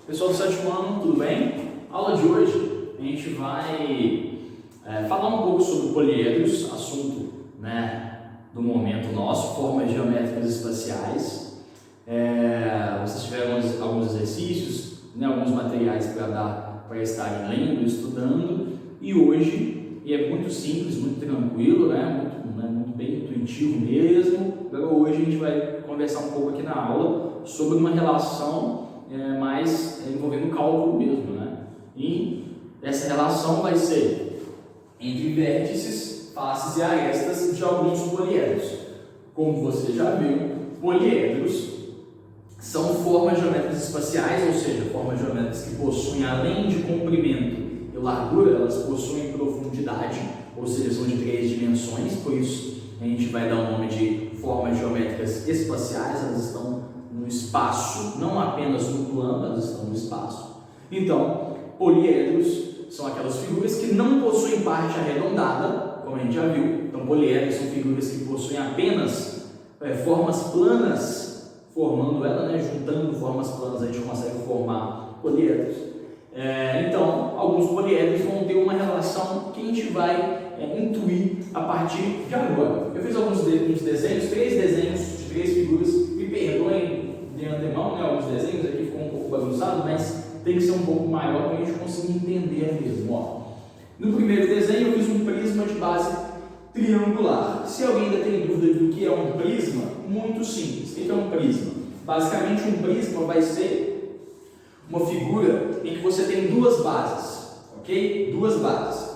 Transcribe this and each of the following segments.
Pessoal do sétimo ano, tudo bem? Aula de hoje a gente vai falar um pouco sobre poliedros, assunto do momento nosso, formas geométricas espaciais. Vocês tiveram alguns exercícios, alguns materiais para estarem lendo, estudando, e hoje é muito simples, muito tranquilo, muito bem intuitivo mesmo. Agora hoje a gente vai conversar um pouco aqui na aula sobre uma relação mais envolvendo cálculo mesmo, E essa relação vai ser entre vértices, faces e arestas de alguns poliedros. Como você já viu, poliedros são formas geométricas espaciais, ou seja, formas geométricas que possuem, além de comprimento e largura, elas possuem profundidade, ou seja, são de 3 dimensões, por isso a gente vai dar o nome de formas geométricas espaciais, elas estão no espaço, não apenas no plano, elas estão no espaço. Então, poliedros são aquelas figuras que não possuem parte arredondada, como a gente já viu. Então, poliedros são figuras que possuem apenas formas planas, formando ela, juntando formas planas, a gente consegue formar poliedros. Então, alguns poliedros vão ter uma relação que a gente vai intuir a partir de agora. Eu fiz alguns desenhos, 3 desenhos de 3 figuras, me perdoem de antemão, alguns desenhos aqui ficou um pouco bagunçado, mas tem que ser um pouco maior para a gente conseguir entender mesmo. No primeiro desenho eu fiz um prisma de base triangular. Se alguém ainda tem dúvida do que é um prisma, muito simples. O que é um prisma? Basicamente um prisma vai ser uma figura em que você tem 2 bases, ok? 2 bases.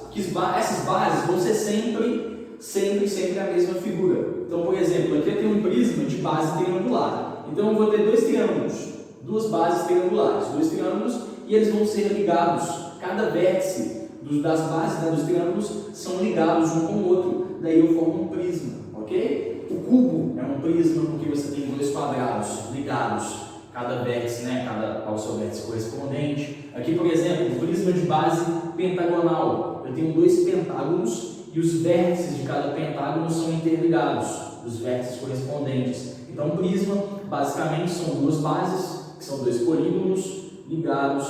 Essas bases vão ser sempre a mesma figura. Então, por exemplo, aqui eu tenho um prisma de base triangular. Então eu vou ter 2 triângulos, 2 bases triangulares, 2 triângulos, e eles vão ser ligados. Cada vértice das bases dos triângulos são ligados um com o outro. Daí eu formo um prisma, ok? O cubo é um prisma porque você tem 2 quadrados ligados, cada vértice, ao seu vértice correspondente. Aqui, por exemplo, o prisma de base pentagonal. Eu tenho 2 pentágonos e os vértices de cada pentágono são interligados, os vértices correspondentes. Então, prisma, basicamente, são 2 bases, que são 2 polígonos ligados,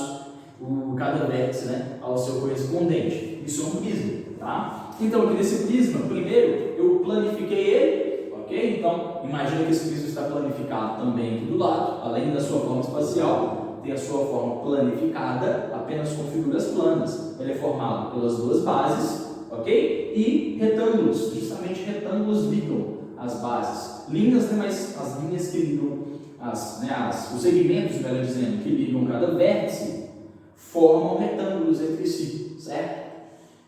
cada vértice ao seu correspondente. Isso é um prisma, tá? Então, aqui nesse prisma, primeiro, eu planifiquei ele, ok? Então, imagina que esse prisma está planificado também aqui do lado, além da sua forma espacial, tem a sua forma planificada, apenas com figuras planas. Ele é formado pelas 2 bases, ok? E retângulos, justamente retângulos ligam as bases. Linhas, mas as linhas que ligam, os segmentos, melhor dizendo, que ligam cada vértice, formam retângulos entre si, certo?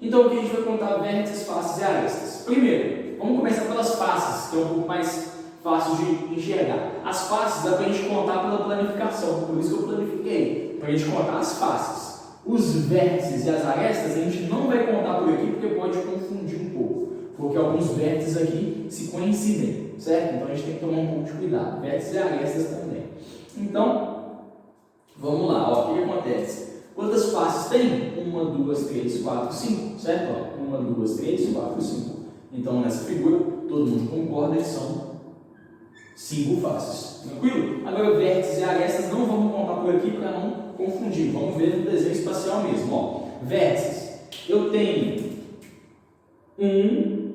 Então aqui a gente vai contar vértices, faces e arestas. Primeiro, vamos começar pelas faces, que é um pouco mais fácil de enxergar. As faces dá para a gente contar pela planificação, por isso que eu planifiquei, para a gente contar as faces. Os vértices e as arestas a gente não vai contar por aqui, porque pode confundir um pouco, porque alguns vértices aqui se coincidem, certo? Então a gente tem que tomar um pouco de cuidado. Vértices e arestas também. Então, vamos lá, o que acontece? Quantas faces tem? 1, 2, 3, 4, 5, certo? 1, 2, 3, 4, 5. Então, nessa figura, todo mundo concorda que são 5 faces. Tranquilo? Agora, vértices e arestas não vamos contar por aqui para não confundir. Vamos ver no desenho espacial mesmo. Vértices. Eu tenho 1,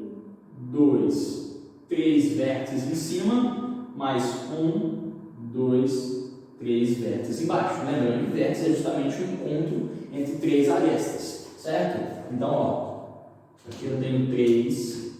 2, 3 vértices em cima, mais 1, 2, 3 vértices embaixo. Lembrando que vértice é justamente o encontro entre 3 arestas, certo? Então, aqui eu tenho 3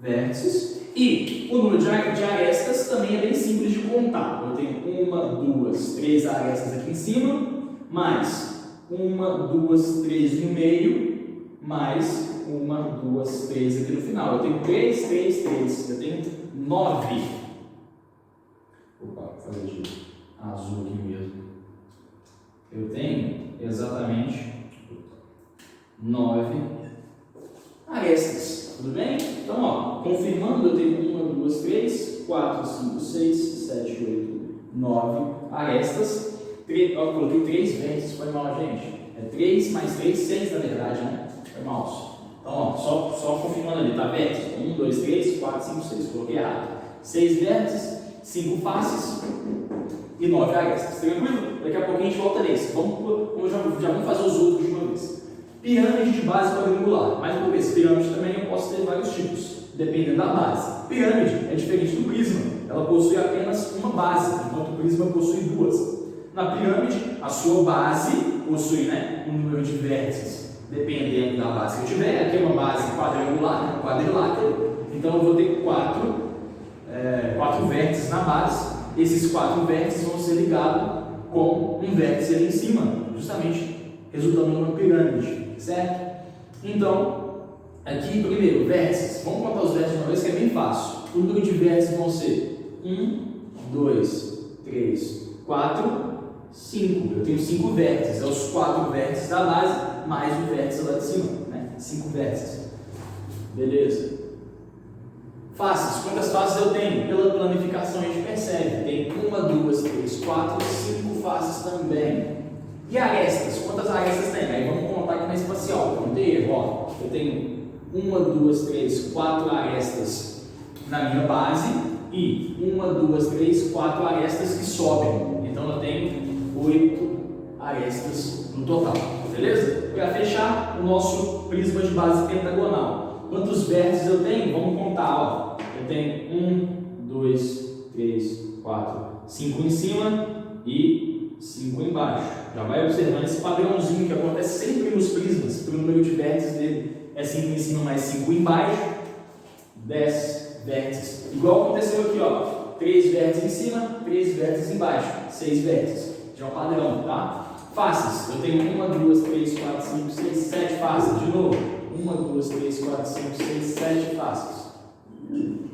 vértices e o número de arestas também é bem simples de contar. Eu tenho 1, 2, 3 arestas aqui em cima, mais 1, 2, 3 no meio, mais 1, 2, 3 aqui no final. Eu tenho 3, 3, 3. Eu tenho 9. Opa, vou fazer de azul aqui mesmo. Eu tenho exatamente 9 arestas. Tudo bem? Então, confirmando, eu tenho 1, 2, 3, 4, 5, 6, 7, 8, 9 arestas. Eu coloquei 3 vértices, foi mal, gente. É 3 mais 3, 6 na verdade, Foi mal. Então, só confirmando ali, tá? Vértice. 1, 2, 3, 4, 5, 6. Coloquei errado. 6 vértices, 5 faces, e 9 arestas. Tranquilo? Daqui a pouco a gente volta nesse. Já vamos fazer os outros de uma vez. Pirâmide de base quadrangular. Mais uma vez, pirâmide também eu posso ter vários tipos, dependendo da base. Pirâmide é diferente do prisma. Ela possui apenas uma base, enquanto o prisma possui duas. Na pirâmide, a sua base possui, né, um número de vértices, dependendo da base que eu tiver. Aqui é uma base quadrangular, né, quadrilátero. Então eu vou ter quatro vértices na base. Esses 4 vértices vão ser ligados com um vértice ali em cima, justamente resultando numa pirâmide, certo? Então, aqui primeiro, vértices. Vamos contar os vértices de uma vez que é bem fácil. O número de vértices vão ser 1, 2, 3, 4, 5. Eu tenho 5 vértices. É os 4 vértices da base mais o vértice lá de cima, né? 5 vértices. Beleza. Faces. Quantas faces eu tenho? Pela planificação a gente percebe. Tem 1, 2, 3, 4, 5 faces também. E arestas? Quantas arestas tem? Aí vamos contar aqui na espacial. Não tem erro, ó. Eu tenho 1, 2, 3, 4 arestas na minha base e 1, 2, 3, 4 arestas que sobem. Então eu tenho 8 arestas no total. Beleza? Para fechar o nosso prisma de base pentagonal. Quantos vértices eu tenho? Vamos contar, ó. Eu tenho 1, 2, 3, 4, 5 em cima e 5 embaixo. Já vai observando esse padrãozinho que acontece sempre nos prismas. O número de vértices dele é 5 em cima mais 5 embaixo, 10 vértices. Igual aconteceu aqui, ó. 3 vértices em cima, 3 vértices embaixo, 6 vértices. Já é um padrão, tá? Faces. Eu tenho 1, 2, 3, 4, 5, 6, 7 faces. De novo. 1, 2, 3, 4, 5, 6, 7 faces.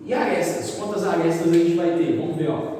E arestas? Quantas arestas a gente vai ter? Vamos ver, ó.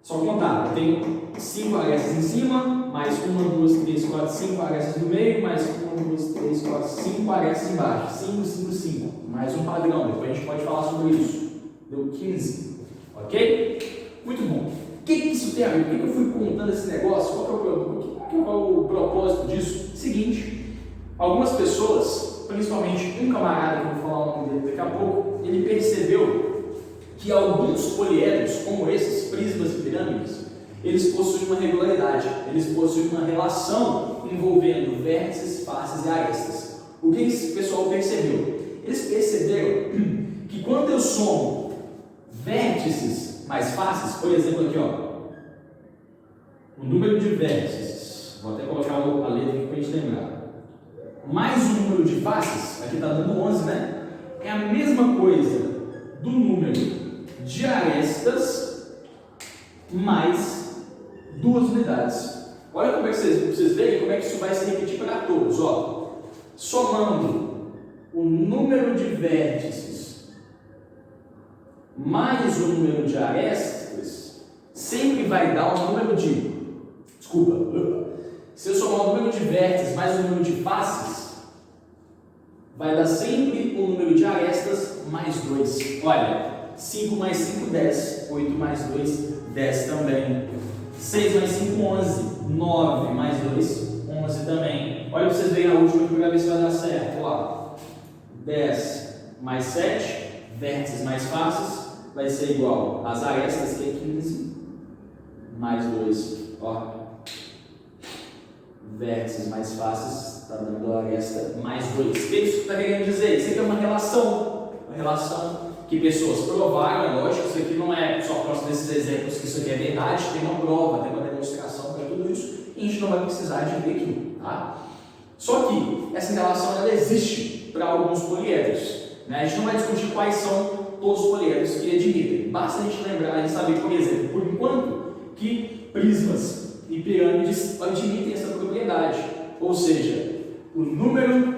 Só contar. Eu tenho 5 arestas em cima, mais 1, 2, 3, 4, 5 arestas no meio, mais 1, 2, 3, 4, 5 arestas embaixo. 5, 5, 5. Mais um padrão. Depois a gente pode falar sobre isso. Deu 15. Ok? Muito bom. O que isso tem a ver? Por que eu fui contando esse negócio? Qual é o propósito disso? Seguinte. Algumas pessoas, principalmente um camarada, que eu vou falar o nome dele daqui a pouco, ele percebeu que alguns poliedros, como esses, prismas e pirâmides, eles possuem uma regularidade, eles possuem uma relação envolvendo vértices, faces e arestas. O que esse pessoal percebeu? Eles perceberam que quando eu somo vértices mais faces, por exemplo aqui, ó, o número de vértices, vou até colocar a letra aqui para a gente lembrar, mais o número de faces, aqui está dando 11, né? É a mesma coisa do número de arestas mais 2 unidades. Olha como é que vocês veem como é que isso vai se repetir para todos. Ó. Somando o número de vértices mais o número de arestas, sempre vai dar o número de... Se eu somar o número de vértices mais o número de faces, vai dar sempre o número de arestas mais 2. Olha, 5 mais 5, 10. 8 mais 2, 10 também. 6 mais 5, 11. 9 mais 2, 11 também. Olha para vocês verem a última para ver se vai dar certo. Ó. 10 mais 7, vértices mais faces, vai ser igual às arestas, que é 15, mais 2. Ó. Vértices mais faces, está dando a aresta mais 2. O que isso está querendo dizer? Isso aqui é uma relação que pessoas provaram, é lógico, isso aqui não é só por causa desses exemplos que isso aqui é verdade, tem uma prova, tem uma demonstração para tudo isso, e a gente não vai precisar de ver aqui, tá? Só que essa relação ela existe para alguns poliedros, né? A gente não vai discutir quais são todos os poliedros que admitem, basta a gente lembrar e saber, por exemplo, por enquanto, que prismas e pirâmides admitem essa propriedade, ou seja, o número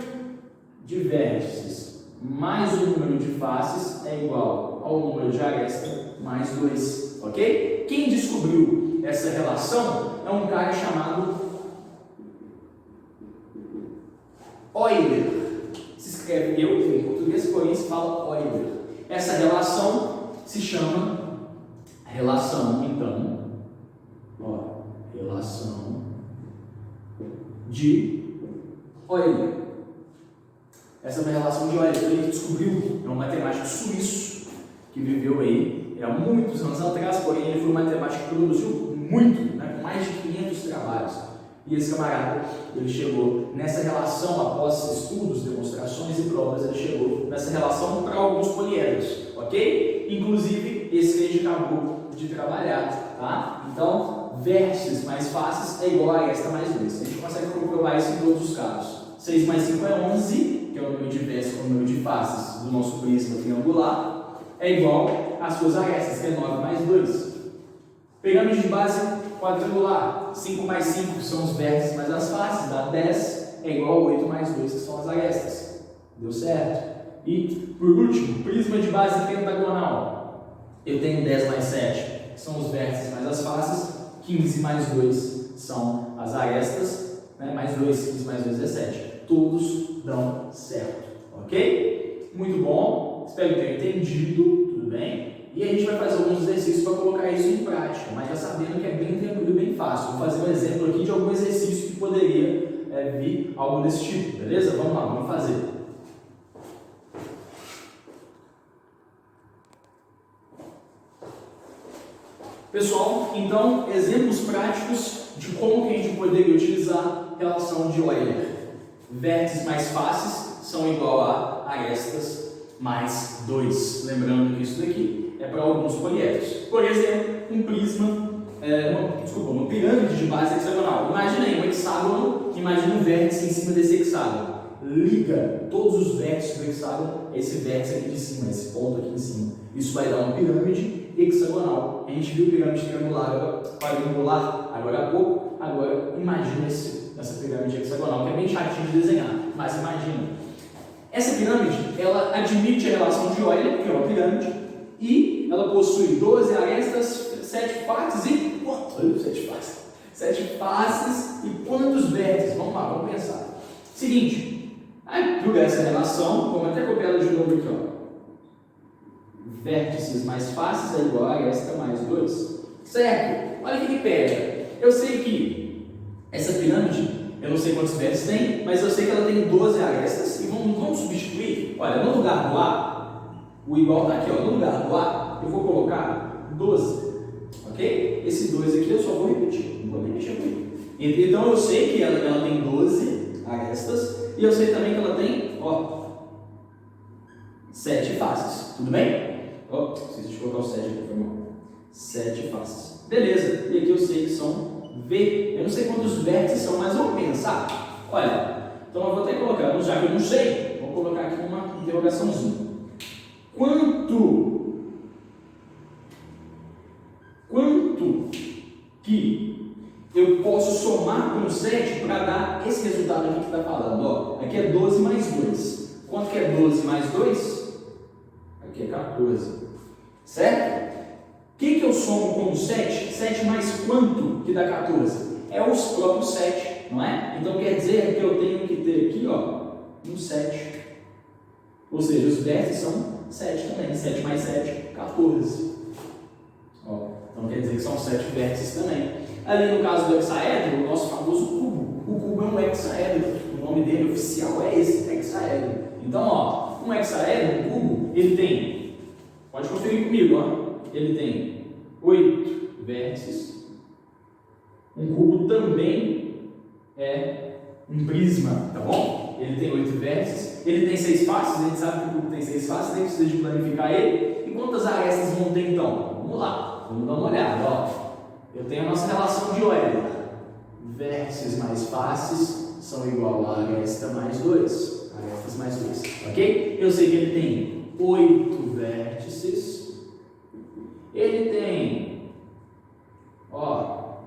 de vértices mais o número de faces é igual ao número de aresta mais 2, ok? Quem descobriu essa relação é um cara chamado Euler. Se escreve em português, porém se fala Euler. Essa relação se chama relação, então, relação de Euler. Essa é uma relação de Euler, ele descobriu, é um matemático suíço que viveu aí há muitos anos atrás, porém ele foi um matemático que produziu muito, né, com mais de 500 trabalhos. E esse camarada, ele chegou nessa relação, após estudos, demonstrações e provas, ele chegou nessa relação para alguns poliedros, ok? Inclusive, esse que a gente acabou de trabalhar, tá? Então, vértices mais fáceis é igual a esta mais 2. A gente consegue comprovar isso em todos os casos. 6 mais 5 é 11, que é o número de vértices com o número de faces do nosso prisma triangular, é igual às suas arestas, que é 9 mais 2. Pirâmide de base quadrangular, 5 mais 5 são os vértices mais as faces, dá 10, é igual a 8 mais 2, que são as arestas. Deu certo? E, por último, prisma de base pentagonal. Eu tenho 10 mais 7, que são os vértices mais as faces, 15 mais 2 são as arestas, né? Mais 2, 15 mais 2 é 7. Todos dão certo, ok? Muito bom, espero que tenham entendido, tudo bem? E a gente vai fazer alguns exercícios para colocar isso em prática, mas já sabendo que é bem tranquilo e bem fácil. Vou fazer um exemplo aqui de algum exercício que poderia vir algo desse tipo, beleza? Vamos lá, vamos fazer. Pessoal, então, exemplos práticos de como que a gente poderia utilizar a relação de Euler. Vértices mais fáceis são igual a arestas mais 2. Lembrando que isso daqui é para alguns poliedros. Por exemplo, um prisma, uma pirâmide de base hexagonal. Imagina aí um hexágono, imagina um vértice em cima desse hexágono. Liga todos os vértices do hexágono a esse vértice aqui de cima, esse ponto aqui em cima. Isso vai dar uma pirâmide hexagonal. A gente viu pirâmide quadrangular agora há pouco. Agora imagina essa pirâmide hexagonal, que é bem chatinho de desenhar, mas imagina. Essa pirâmide, ela admite a relação de Euler, que é uma pirâmide, e ela possui 12 arestas, 7 faces e quantos? Olha, 7 faces. 7 faces e quantos vértices? Vamos lá, vamos pensar. Seguinte, aí por essa relação, vamos até copiar ela de novo aqui, ó. Vértices mais faces é igual a aresta mais 2. Certo? Olha o que pega. Eu sei que essa pirâmide, eu não sei quantos vértices tem, mas eu sei que ela tem 12 arestas e vamos substituir. Olha, no lugar do A, o igual está aqui, ó, no lugar do A, eu vou colocar 12, ok? Esse 2 aqui eu só vou repetir, não vou nem mexer com ele. Então eu sei que ela tem 12 arestas e eu sei também que ela tem, ó, 7 faces, tudo bem? Ó, esqueci de colocar o 7 aqui, foi mal. 7 faces. Beleza, e aqui eu sei que são V. Eu não sei quantos vértices são, mas vamos pensar. Olha, então eu vou até colocar, já que eu não sei, vou colocar aqui uma interrogaçãozinha. Quanto que eu posso somar com 7 para dar esse resultado aqui que está falando? Ó, aqui é 12 mais 2. Quanto que é 12 mais 2? Aqui é 14. Certo? O que eu somo com 7? 7 mais quanto que dá 14? É os próprios 7, não é? Então quer dizer que eu tenho que ter aqui, ó, um 7. Ou seja, os vértices são 7 também. 7 mais 7, 14. Ó, então quer dizer que são 7 vértices também. Ali no caso do hexaedro, o nosso famoso cubo. O cubo é um hexaedro. O nome dele oficial é esse, hexaedro. Então, ó, um hexaedro, um cubo, ele tem, pode conferir comigo, ó, ele tem 8 vértices. Um cubo também é um prisma, tá bom? Ele tem 8 vértices, ele tem 6 faces, a gente sabe que o cubo tem 6 faces, nem precisa de planificar ele. E quantas arestas vão ter então? Vamos lá, vamos dar uma olhada, ó. Eu tenho a nossa relação de Euler. Vértices mais faces são igual a aresta mais 2. Arestas mais 2, ok? Eu sei que ele tem 8 vértices. Ele tem, ó,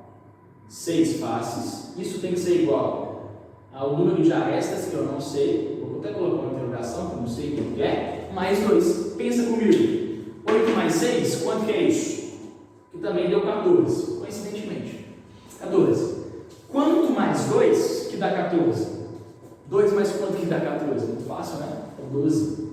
6 faces. Isso tem que ser igual ao número de arestas, que eu não sei. Vou até colocar uma interrogação, que eu não sei o que é. Mais 2. Pensa comigo. 8 mais 6, quanto que é isso? Que também deu 14, coincidentemente. 14. Quanto mais 2 que dá 14? 2 mais quanto que dá 14? Muito fácil, né? É 12.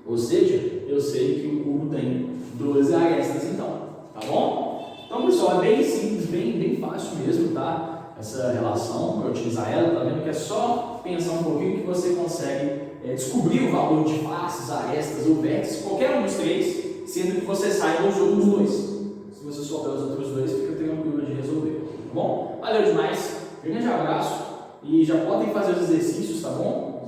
Ou seja, eu sei que o cubo tem 12 arestas, então. Tá bom? Então, pessoal, é bem simples, bem fácil mesmo, tá? Essa relação, para utilizar ela, tá vendo que é só pensar um pouquinho que você consegue descobrir o valor de faces, arestas ou vértices, qualquer um dos três, sendo que você saiba os outros dois. Se você souber os outros dois, fica tranquilo de resolver, tá bom? Valeu demais, grande abraço e já podem fazer os exercícios, tá bom?